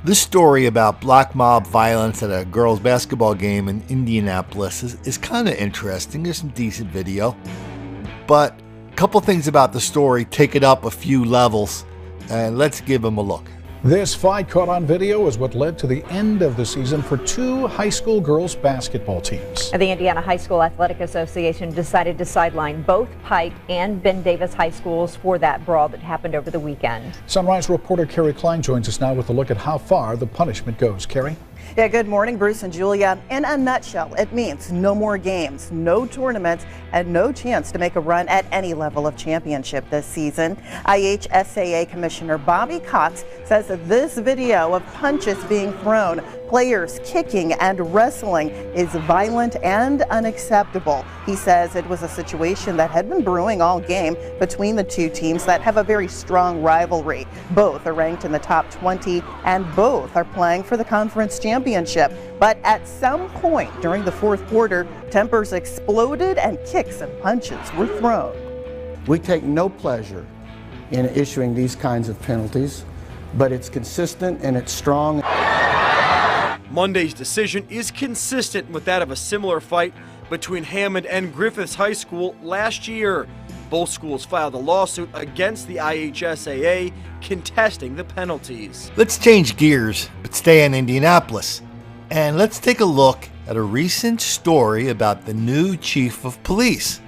This story about black mob violence at a girls' basketball game in Indianapolis is kind of interesting. There's some decent video. But a couple things about the story take it up a few levels, and let's give them a look. This fight caught on video is what led to the end of the season for two high school girls basketball teams. The Indiana High School Athletic Association decided to sideline both Pike and Ben Davis high schools for that brawl that happened over the weekend. Sunrise reporter Carrie Klein joins us now with a look at how far the punishment goes. Carrie? Yeah, good morning, Bruce and Julia. In a nutshell, it means no more games, no tournaments, and no chance to make a run at any level of championship this season. IHSAA Commissioner Bobby Cox says that this video of punches being thrown, players kicking and wrestling is violent and unacceptable. He says it was a situation that had been brewing all game between the two teams that have a very strong rivalry. Both are ranked in the top 20 and both are playing for the conference championship. But at some point during the fourth quarter, tempers exploded and kicks and punches were thrown. We take no pleasure in issuing these kinds of penalties, but it's consistent and it's strong. Monday's decision is consistent with that of a similar fight between Hammond and Griffiths High School last year. Both schools filed a lawsuit against the IHSAA contesting the penalties. Let's change gears, but stay in Indianapolis. And let's take a look at a recent story about the new chief of police.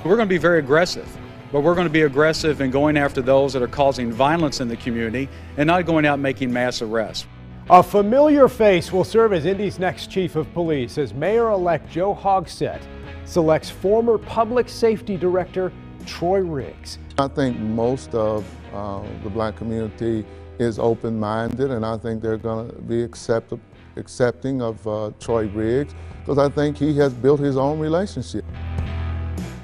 We're going to be very aggressive, but we're going to be aggressive in going after those that are causing violence in the community and not going out making mass arrests. A familiar face will serve as Indy's next chief of police as Mayor-elect Joe Hogsett selects former public safety director Troy Riggs. I think most of the black community is open-minded, and I think they're going to be accepting of Troy Riggs because I think he has built his own relationship.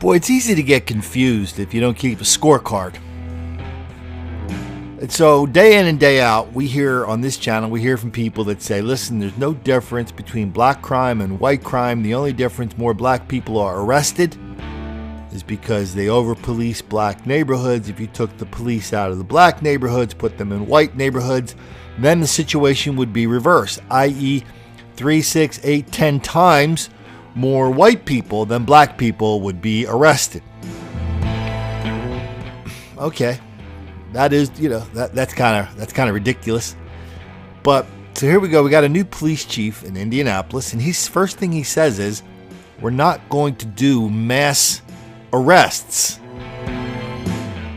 Boy, it's easy to get confused if you don't keep a scorecard. And so day in and day out, we hear on this channel, we hear from people that say, listen, there's no difference between black crime and white crime. The only difference more black people are arrested is because they over-police black neighborhoods. If you took the police out of the black neighborhoods, put them in white neighborhoods, then the situation would be reversed, i.e. 3, 6, 8, 10 times more white people than black people would be arrested. Okay. That is, that's kind of ridiculous. But so here we go. We got a new police chief in Indianapolis, and first thing he says is, we're not going to do mass arrests.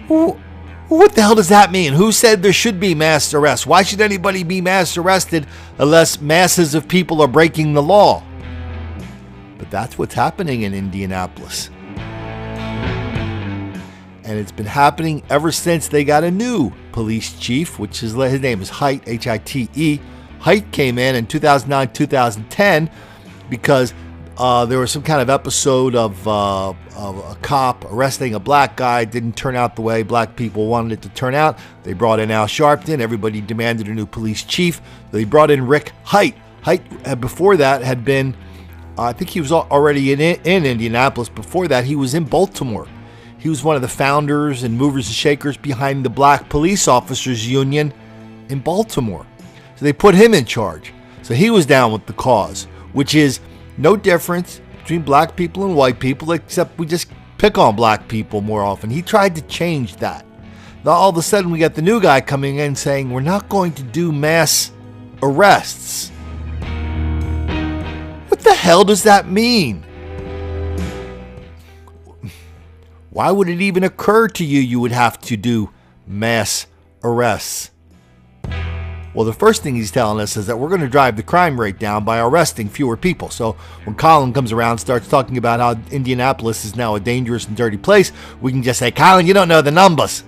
What the hell does that mean? Who said there should be mass arrests? Why should anybody be mass arrested unless masses of people are breaking the law? But that's what's happening in Indianapolis. And it's been happening ever since they got a new police chief, which is, his name is Hite, H-I-T-E. Hite came in 2009, 2010 because there was some kind of episode of a cop arresting a black guy. Didn't turn out the way black people wanted it to turn out. They brought in Al Sharpton. Everybody demanded a new police chief. They brought in Rick Hite. Hite, before that, had been, I think he was already in Indianapolis. Before that, he was in Baltimore. He was one of the founders and movers and shakers behind the Black Police Officers Union in Baltimore. So they put him in charge. So he was down with the cause, which is no difference between black people and white people, except we just pick on black people more often. He tried to change that. Now all of a sudden we got the new guy coming in saying we're not going to do mass arrests. What the hell does that mean? Why would it even occur to you would have to do mass arrests? Well, the first thing he's telling us is that we're going to drive the crime rate down by arresting fewer people. So when Colin comes around and starts talking about how Indianapolis is now a dangerous and dirty place, we can just say, Colin, you don't know the numbers.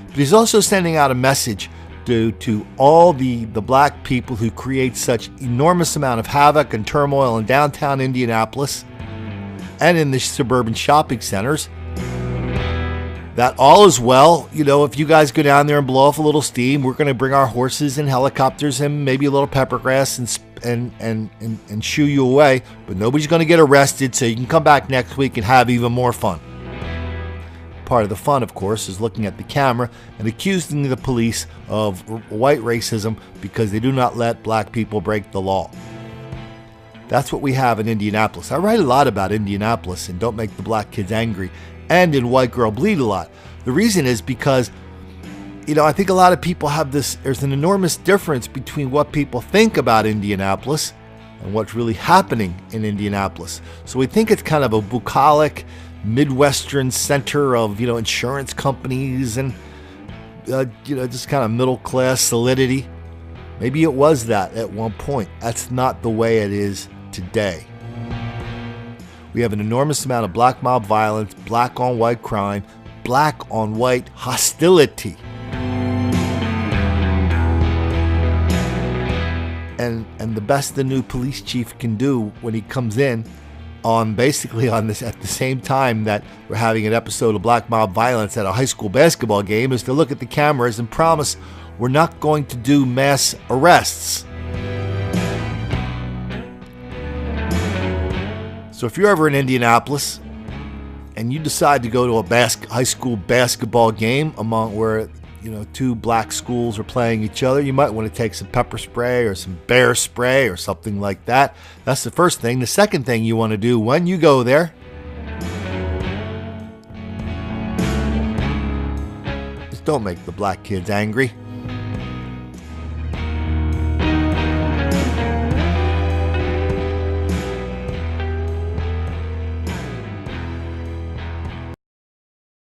But he's also sending out a message to all the black people who create such enormous amount of havoc and turmoil in downtown Indianapolis and in the suburban shopping centers, that all is well. If you guys go down there and blow off a little steam, we're going to bring our horses and helicopters and maybe a little pepper grass and shoo you away, but nobody's going to get arrested, so you can come back next week and have even more fun. Part of the fun, of course, is looking at the camera and accusing the police of white racism because they do not let black people break the law. That's what we have in Indianapolis. I write a lot about Indianapolis and Don't Make the Black Kids Angry, and in White Girl Bleed a lot. The reason is because, I think a lot of people have there's an enormous difference between what people think about Indianapolis and what's really happening in Indianapolis. So we think it's kind of a bucolic, Midwestern center of, insurance companies and, just kind of middle-class solidity. Maybe it was that at one point. That's not the way it is today. We have an enormous amount of black mob violence, black on white crime, black on white hostility. And the best the new police chief can do when he comes in at the same time that we're having an episode of black mob violence at a high school basketball game is to look at the cameras and promise we're not going to do mass arrests. So if you're ever in Indianapolis and you decide to go to a high school basketball game where two black schools are playing each other, you might want to take some pepper spray or some bear spray or something like that. That's the first thing. The second thing you want to do when you go there is don't make the black kids angry.